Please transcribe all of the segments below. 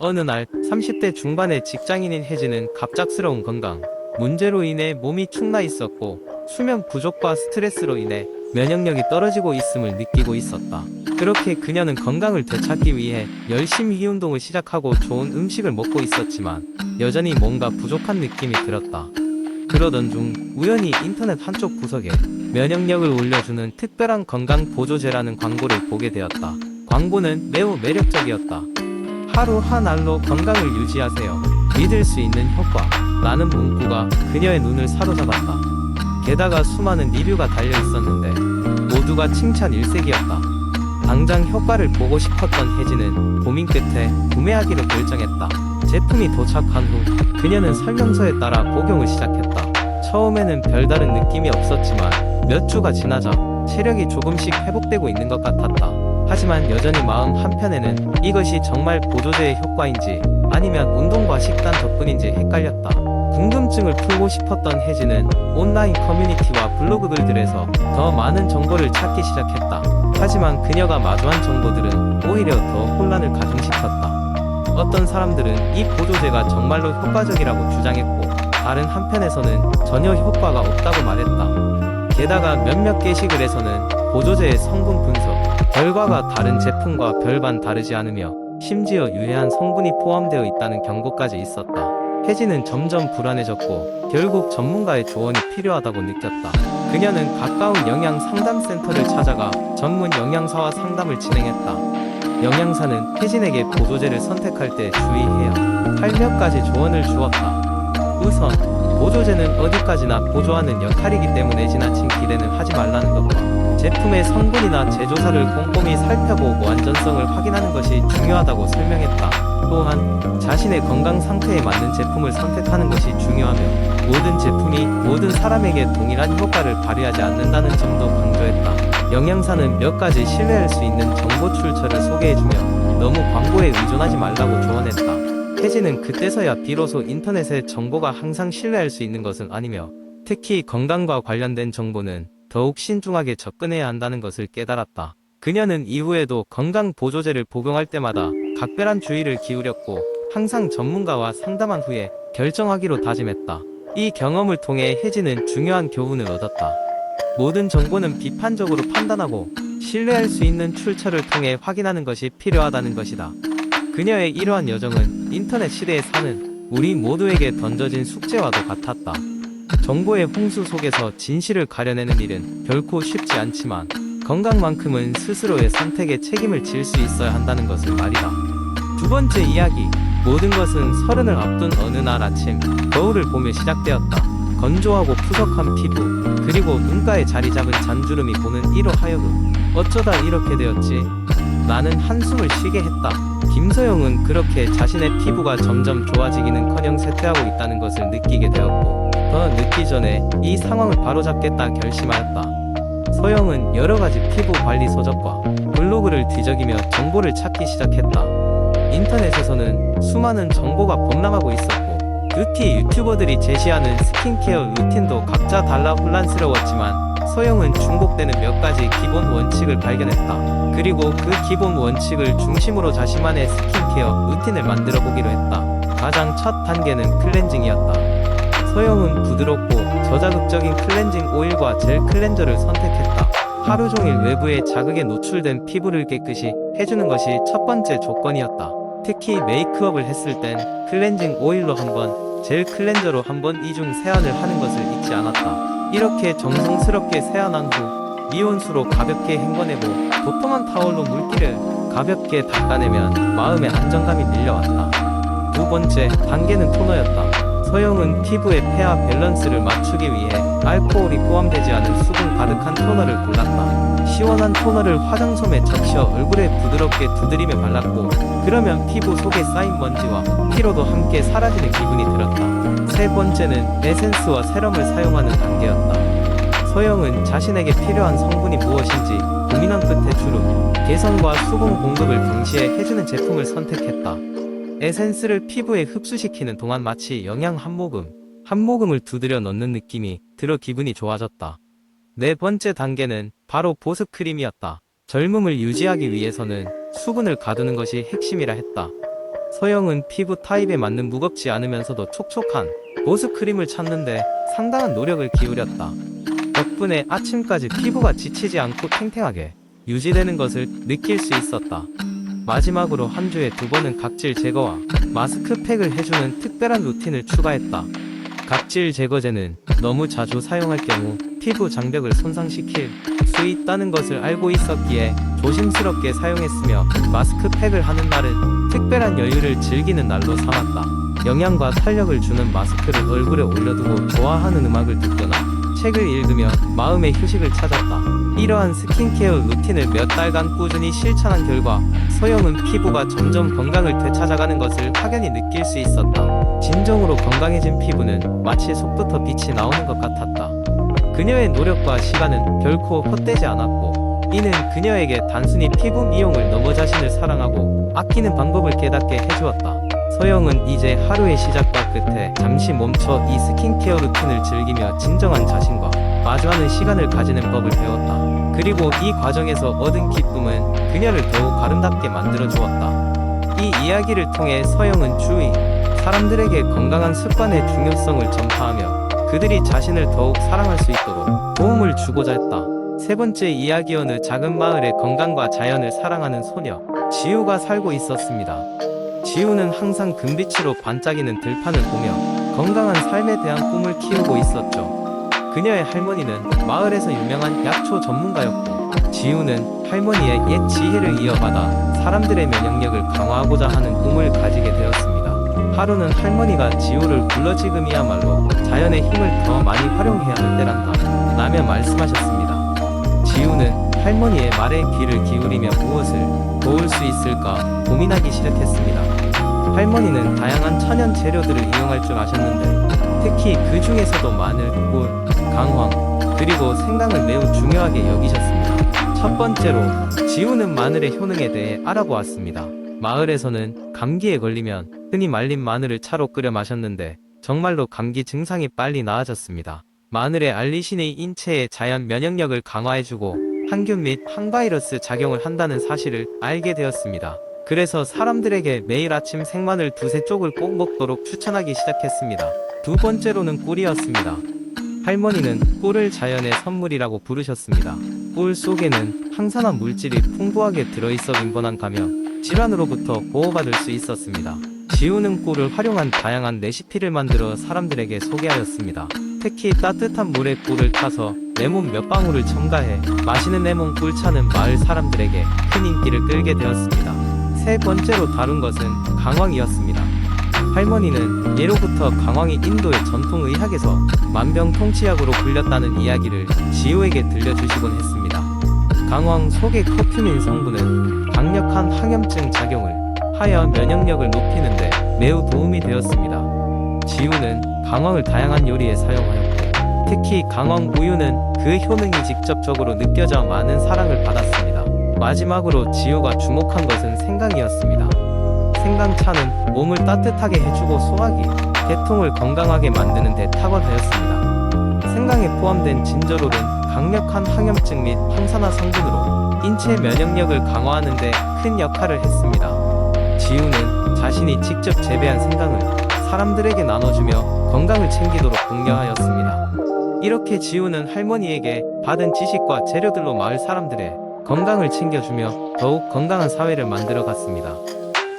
어느 날 30대 중반의 직장인인 혜진은 갑작스러운 건강 문제로 인해 몸이 축나 있었고 수면 부족과 스트레스로 인해 면역력이 떨어지고 있음을 느끼고 있었다. 그렇게 그녀는 건강을 되찾기 위해 열심히 운동을 시작하고 좋은 음식을 먹고 있었지만 여전히 뭔가 부족한 느낌이 들었다. 그러던 중 우연히 인터넷 한쪽 구석에 면역력을 올려주는 특별한 건강 보조제라는 광고를 보게 되었다. 광고는 매우 매력적이었다. 하루 한 알로 건강을 유지하세요. 믿을 수 있는 효과. 라는 문구가 그녀의 눈을 사로잡았다. 게다가 수많은 리뷰가 달려 있었는데 모두가 칭찬 일색이었다. 당장 효과를 보고 싶었던 혜진은 고민 끝에 구매하기로 결정했다. 제품이 도착한 후 그녀는 설명서에 따라 복용을 시작했다. 처음에는 별다른 느낌이 없었지만 몇 주가 지나자 체력이 조금씩 회복되고 있는 것 같았다. 하지만 여전히 마음 한편에는 이것이 정말 보조제의 효과인지 아니면 운동과 식단 덕분인지 헷갈렸다. 궁금증을 풀고 싶었던 혜진은 온라인 커뮤니티와 블로그 글들에서 더 많은 정보를 찾기 시작했다. 하지만 그녀가 마주한 정보들은 오히려 더 혼란을 가중시켰다. 어떤 사람들은 이 보조제가 정말로 효과적이라고 주장했고 다른 한편에서는 전혀 효과가 없다고 말했다. 게다가 몇몇 게시글에서는 보조제의 성분 분석 결과가 다른 제품과 별반 다르지 않으며 심지어 유해한 성분이 포함되어 있다는 경고까지 있었다. 혜진은 점점 불안해졌고 결국 전문가의 조언이 필요하다고 느꼈다. 그녀는 가까운 영양 상담센터를 찾아가 전문 영양사와 상담을 진행했다. 영양사는 혜진에게 보조제를 선택할 때 주의해야 할 몇 가지 조언을 주었다. 우선 보조제는 어디까지나 보조하는 역할이기 때문에 지나친 기대는 하지 말라는 것과 제품의 성분이나 제조사를 꼼꼼히 살펴보고 안전성을 확인하는 것이 중요하다고 설명했다. 또한 자신의 건강 상태에 맞는 제품을 선택하는 것이 중요하며 모든 제품이 모든 사람에게 동일한 효과를 발휘하지 않는다는 점도 강조했다. 영양사는 몇 가지 신뢰할 수 있는 정보 출처를 소개해주며 너무 광고에 의존하지 말라고 조언했다. 혜진은 그때서야 비로소 인터넷의 정보가 항상 신뢰할 수 있는 것은 아니며 특히 건강과 관련된 정보는 더욱 신중하게 접근해야 한다는 것을 깨달았다. 그녀는 이후에도 건강 보조제를 복용할 때마다 각별한 주의를 기울였고 항상 전문가와 상담한 후에 결정하기로 다짐했다. 이 경험을 통해 혜진은 중요한 교훈을 얻었다. 모든 정보는 비판적으로 판단하고 신뢰할 수 있는 출처를 통해 확인하는 것이 필요하다는 것이다. 그녀의 이러한 여정은 인터넷 시대에 사는 우리 모두에게 던져진 숙제와도 같았다. 정보의 홍수 속에서 진실을 가려내는 일은 결코 쉽지 않지만 건강만큼은 스스로의 선택에 책임을 질 수 있어야 한다는 것을 말이다. 두 번째 이야기. 모든 것은 서른을 앞둔 어느 날 아침 거울을 보며 시작되었다. 건조하고 푸석한 피부 그리고 눈가에 자리 잡은 잔주름이 보는 이로 하여금 어쩌다 이렇게 되었지? 나는 한숨을 쉬게 했다. 김서영은 그렇게 자신의 피부가 점점 좋아지기는커녕 쇠퇴하고 있다는 것을 느끼게 되었고 더 늦기 전에 이 상황을 바로잡겠다 결심하였다. 서영은 여러가지 피부 관리 서적과 블로그를 뒤적이며 정보를 찾기 시작했다. 인터넷에서는 수많은 정보가 범람하고 있었고 뷰티 유튜버들이 제시하는 스킨케어 루틴도 각자 달라 혼란스러웠지만 서영은 중복되는 몇 가지 기본 원칙을 발견했다. 그리고 그 기본 원칙을 중심으로 자신만의 스킨케어 루틴을 만들어 보기로 했다. 가장 첫 단계는 클렌징이었다. 서영은 부드럽고 저자극적인 클렌징 오일과 젤 클렌저를 선택했다. 하루 종일 외부의 자극에 노출된 피부를 깨끗이 해주는 것이 첫 번째 조건이었다. 특히 메이크업을 했을 땐 클렌징 오일로 한 번, 젤 클렌저로 한 번 이중 세안을 하는 것을 잊지 않았다. 이렇게 정성스럽게 세안한 후 미온수로 가볍게 헹궈내고 도톰한 타월로 물기를 가볍게 닦아내면 마음의 안정감이 밀려왔다. 두 번째 단계는 토너였다. 서영은 피부의 pH 밸런스를 맞추기 위해 알코올이 포함되지 않은 수분 가득한 토너를 골랐다. 시원한 토너를 화장솜에 적셔 얼굴에 부드럽게 두드리며 발랐고 그러면 피부 속에 쌓인 먼지와 피로도 함께 사라지는 기분이 들었다. 세 번째는 에센스와 세럼을 사용하는 단계였다. 서영은 자신에게 필요한 성분이 무엇인지 고민한 끝에 주름, 개선과 수분 공급을 동시에 해주는 제품을 선택했다. 에센스를 피부에 흡수시키는 동안 마치 영양 한 모금을 두드려 넣는 느낌이 들어 기분이 좋아졌다. 네 번째 단계는 바로 보습 크림이었다. 젊음을 유지하기 위해서는 수분을 가두는 것이 핵심이라 했다. 서영은 피부 타입에 맞는 무겁지 않으면서도 촉촉한 보습 크림을 찾는데 상당한 노력을 기울였다. 덕분에 아침까지 피부가 지치지 않고 탱탱하게 유지되는 것을 느낄 수 있었다. 마지막으로 한 주에 2번은 각질 제거와 마스크팩을 해주는 특별한 루틴을 추가했다. 각질 제거제는 너무 자주 사용할 경우 피부 장벽을 손상시킬 수 있다는 것을 알고 있었기에 조심스럽게 사용했으며, 마스크팩을 하는 날은 특별한 여유를 즐기는 날로 삼았다. 영양과 탄력을 주는 마스크를 얼굴에 올려두고 좋아하는 음악을 듣거나 책을 읽으며 마음의 휴식을 찾았다. 이러한 스킨케어 루틴을 몇 달간 꾸준히 실천한 결과 서영은 피부가 점점 건강을 되찾아가는 것을 확연히 느낄 수 있었다. 진정으로 건강해진 피부는 마치 속부터 빛이 나오는 것 같았다. 그녀의 노력과 시간은 결코 헛되지 않았고, 이는 그녀에게 단순히 피부 미용을 넘어 자신을 사랑하고 아끼는 방법을 깨닫게 해주었다. 서영은 이제 하루의 시작과 끝에 잠시 멈춰 이 스킨케어 루틴을 즐기며 진정한 자신과 마주하는 시간을 가지는 법을 배웠다. 그리고 이 과정에서 얻은 기쁨은 그녀를 더욱 아름답게 만들어 주었다. 이 이야기를 통해 서영은 주위 사람들에게 건강한 습관의 중요성을 전파하며 그들이 자신을 더욱 사랑할 수 있도록 도움을 주고자 했다. 세 번째 이야기. 어느 작은 마을에 건강과 자연을 사랑하는 소녀 지우가 살고 있었습니다. 지우는 항상 금빛으로 반짝이는 들판을 보며 건강한 삶에 대한 꿈을 키우고 있었죠. 그녀의 할머니는 마을에서 유명한 약초 전문가였고, 지우는 할머니의 옛 지혜를 이어받아 사람들의 면역력을 강화하고자 하는 꿈을 가지게 되었습니다. 하루는 할머니가 지우를 불러 지금이야말로 자연의 힘을 더 많이 활용해야 할 때란다 라며 말씀하셨습니다. 지우는 할머니의 말에 귀를 기울이며 무엇을 도울 수 있을까 고민하기 시작했습니다. 할머니는 다양한 천연 재료들을 이용할 줄 아셨는데, 특히 그 중에서도 마늘, 꿀, 강황, 그리고 생강을 매우 중요하게 여기셨습니다. 첫 번째로 지우는 마늘의 효능에 대해 알아보았습니다. 마을에서는 감기에 걸리면 흔히 말린 마늘을 차로 끓여 마셨는데 정말로 감기 증상이 빨리 나아졌습니다. 마늘의 알리신이 인체의 자연 면역력을 강화해주고 항균 및 항바이러스 작용을 한다는 사실을 알게 되었습니다. 그래서 사람들에게 매일 아침 생마늘 2~3쪽을 꼭 먹도록 추천하기 시작했습니다. 두 번째로는 꿀이었습니다. 할머니는 꿀을 자연의 선물이라고 부르셨습니다. 꿀 속에는 항산화 물질이 풍부하게 들어있어 빈번한 감염, 질환으로부터 보호받을 수 있었습니다. 지우는 꿀을 활용한 다양한 레시피를 만들어 사람들에게 소개하였습니다. 특히 따뜻한 물에 꿀을 타서 레몬 몇 방울을 첨가해 마시는 레몬 꿀차는 마을 사람들에게 큰 인기를 끌게 되었습니다. 세 번째로 다룬 것은 강황이었습니다. 할머니는 예로부터 강황이 인도의 전통의학에서 만병통치약으로 불렸다는 이야기를 지우에게 들려주시곤 했습니다. 강황 속의 커큐민 성분은 강력한 항염증 작용을 하여 면역력을 높이는데 매우 도움이 되었습니다. 지우는 강황을 다양한 요리에 사용하였고, 특히 강황 우유는 그 효능이 직접적으로 느껴져 많은 사랑을 받았습니다. 마지막으로 지우가 주목한 것은 생강이었습니다. 생강차는 몸을 따뜻하게 해주고 소화기, 개통을 건강하게 만드는 데 탁월하였습니다. 생강에 포함된 진저롤은 강력한 항염증 및 항산화 성분으로 인체 면역력을 강화하는 데 큰 역할을 했습니다. 지우는 자신이 직접 재배한 생강을 사람들에게 나눠주며 건강을 챙기도록 독려하였습니다. 이렇게 지우는 할머니에게 받은 지식과 재료들로 마을 사람들의 건강을 챙겨주며 더욱 건강한 사회를 만들어 갔습니다.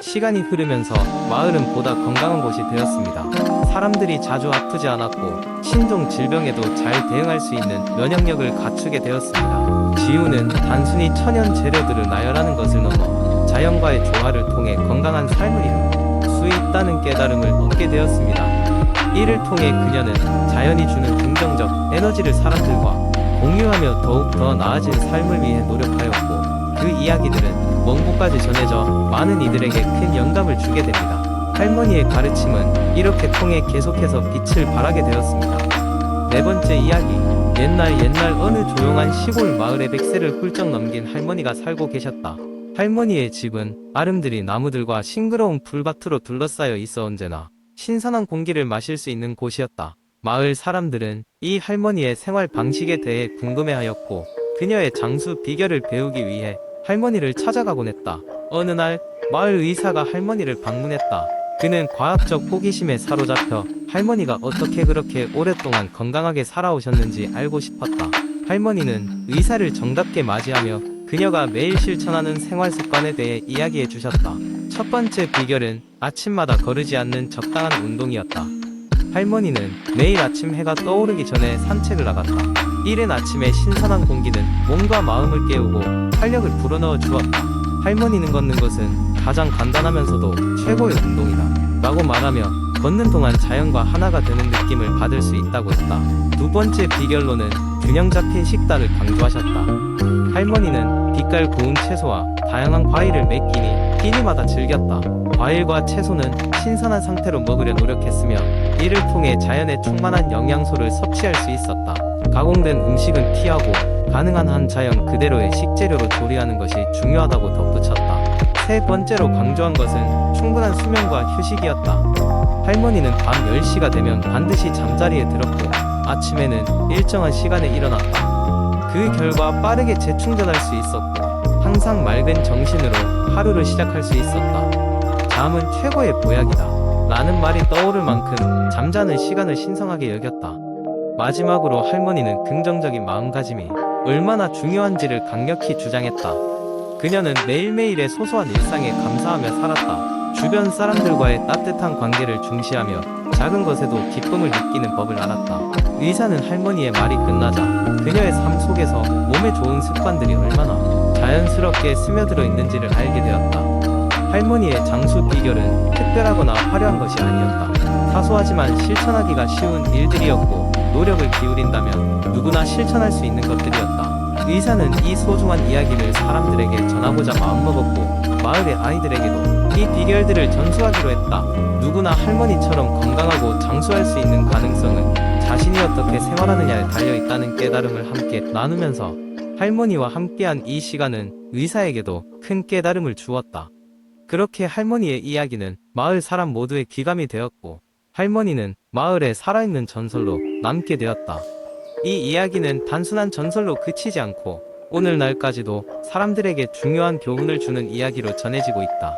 시간이 흐르면서 마을은 보다 건강한 곳이 되었습니다. 사람들이 자주 아프지 않았고 신종 질병에도 잘 대응할 수 있는 면역력을 갖추게 되었습니다. 지우는 단순히 천연 재료들을 나열하는 것을 넘어 자연과의 조화를 통해 건강한 삶을 이룰 수 있다는 깨달음을 얻게 되었습니다. 이를 통해 그녀는 자연이 주는 긍정적 에너지를 사람들과 공유하며 더욱 더 나아진 삶을 위해 노력하였고, 그 이야기들은 먼 곳까지 전해져 많은 이들에게 큰 영감을 주게 됩니다. 할머니의 가르침은 이렇게 통해 계속해서 빛을 발하게 되었습니다. 네 번째 이야기. 옛날 어느 조용한 시골 마을에 100세를 훌쩍 넘긴 할머니가 살고 계셨다. 할머니의 집은 아름드리 나무들과 싱그러운 풀밭으로 둘러싸여 있어 언제나 신선한 공기를 마실 수 있는 곳이었다. 마을 사람들은 이 할머니의 생활 방식에 대해 궁금해하였고, 그녀의 장수 비결을 배우기 위해 할머니를 찾아가곤 했다. 어느 날 마을 의사가 할머니를 방문했다. 그는 과학적 호기심에 사로잡혀 할머니가 어떻게 그렇게 오랫동안 건강하게 살아오셨는지 알고 싶었다. 할머니는 의사를 정답게 맞이하며 그녀가 매일 실천하는 생활 습관에 대해 이야기해 주셨다. 첫 번째 비결은 아침마다 거르지 않는 적당한 운동이었다. 할머니는 매일 아침 해가 떠오르기 전에 산책을 나갔다. 이른 아침에 신선한 공기는 몸과 마음을 깨우고 활력을 불어넣어 주었다. 할머니는 걷는 것은 가장 간단하면서도 최고의 운동이다 라고 말하며 걷는 동안 자연과 하나가 되는 느낌을 받을 수 있다고 했다. 두 번째 비결로는 균형 잡힌 식단을 강조하셨다. 할머니는 빛깔 고운 채소와 다양한 과일을 매 끼니마다 즐겼다. 과일과 채소는 신선한 상태로 먹으려 노력했으며 이를 통해 자연의 충만한 영양소를 섭취할 수 있었다. 가공된 음식은 피하고 가능한 한 자연 그대로의 식재료로 조리하는 것이 중요하다고 덧붙였다. 세 번째로 강조한 것은 충분한 수면과 휴식이었다. 할머니는 밤 10시가 되면 반드시 잠자리에 들었고 아침에는 일정한 시간에 일어났다. 그 결과 빠르게 재충전할 수 있었고 항상 맑은 정신으로 하루를 시작할 수 있었다. 잠은 최고의 보약이다 라는 말이 떠오를 만큼 잠자는 시간을 신성하게 여겼다. 마지막으로 할머니는 긍정적인 마음가짐이 얼마나 중요한지를 강력히 주장했다. 그녀는 매일매일의 소소한 일상에 감사하며 살았다. 주변 사람들과의 따뜻한 관계를 중시하며 작은 것에도 기쁨을 느끼는 법을 알았다. 의사는 할머니의 말이 끝나자 그녀의 삶 속에서 몸에 좋은 습관들이 얼마나 자연스럽게 스며들어 있는지를 알게 되었다. 할머니의 장수 비결은 특별하거나 화려한 것이 아니었다. 사소하지만 실천하기가 쉬운 일들이었고 노력을 기울인다면 누구나 실천할 수 있는 것들이었다. 의사는 이 소중한 이야기를 사람들에게 전하고자 마음먹었고 마을의 아이들에게도 이 비결들을 전수하기로 했다. 누구나 할머니처럼 건강하고 장수할 수 있는 가능성은 자신이 어떻게 생활하느냐에 달려있다는 깨달음을 함께 나누면서 할머니와 함께한 이 시간은 의사에게도 큰 깨달음을 주었다. 그렇게 할머니의 이야기는 마을 사람 모두의 귀감이 되었고 할머니는 마을에 살아있는 전설로 남게 되었다. 이 이야기는 단순한 전설로 그치지 않고 오늘날까지도 사람들에게 중요한 교훈을 주는 이야기로 전해지고 있다.